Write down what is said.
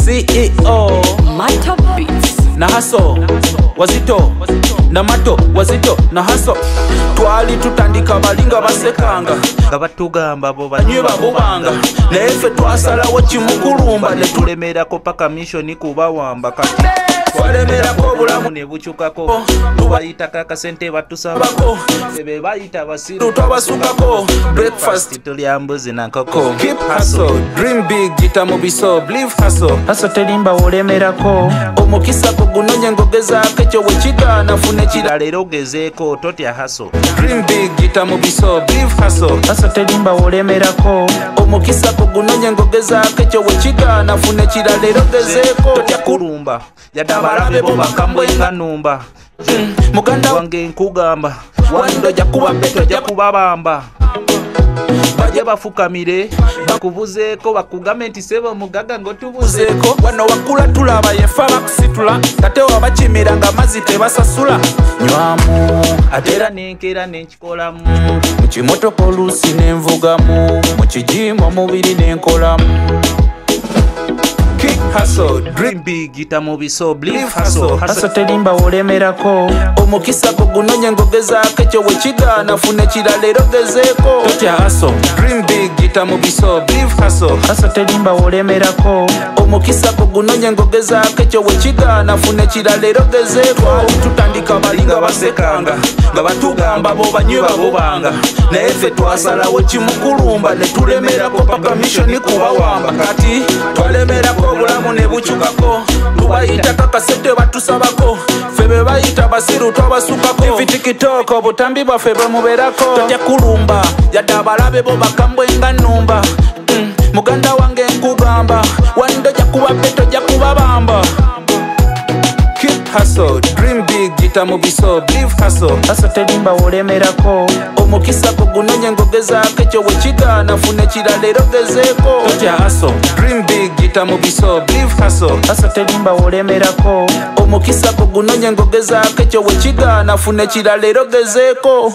CEO Mato Beats na haso wazito na mato wazito na haso twali tutandika balinga basekanga nga batugamba bo banywe babubanga naye ffe twasalawo kimukulumba ne tulemerako paka mishoni kubawamba kati twalemerako obulamu ne bukyukako tubayitako akasente batusabako febe bayita basiru twabasukako breakfast tulya mbuzi na nkoko keep hustle dream big gita mu biso believe hustle terimba wolemerako omukisa gugunonye ngogezaako ekyo wekigaana fune kirala era ogezeeko totya hustle dream big gita mu biso believe hustle terimba wolemerako omukisa gugunonye ngogezaako ekyo wekigaana fune kirala era ogezeeko totya kulumba yadaba balabe bo bakambwenga numba muganda wange nkugamba wando jakuba beto jakuba bamba baje bafukamire bakubuzeeko bakugambe nti sebo mugaga ngotubuzeeko wano wakula tulaba yefa bakusitula ate wabakimira nga mazzi tebasasula nywamu atera nenkera nenkikolamu mukimotoka oluusi nenvugamu mukijimu omubiri nenkolamu hustle dream big gita mu biso believe hustle terimba wolemerako omukisa gugunonye ngogezaako ekyo wekigaana fune kirala era ogezeeko totya hustle dream big gita mu biso believe hustle terimba wolemerako omukisa gugunonye ngogezaako ekyo wekigaana fune kirala era ogezeeko tutandika balinga basekanga nga batugamba bo banywe babubanga naye ffe twasalawo kimukulumba ne tulemerako paka mishoni kubawamba kati twalemerako obulamu ne bukyukako tubayitako akasente batusabako ffe be bayita basiru twabasukako tivi tiktok obutambi bwaffe bwe mubeerako totya kulumba yadde abalabe bo bakambwenga nnumba muganda wange nkugamba wando jakuba beto jakuba bamba hustle dream big gita mu biso believe hustle terimba wolemerako omukisa gugunonye ngogezaako ekyo wekigaana fune kirala era ogezeeko totya hustle dream big gita mu biso believe hustle terimba wolemerako omukisa gugunonye ngogezaako ekyo wekigaana fune kirala era ogezeeko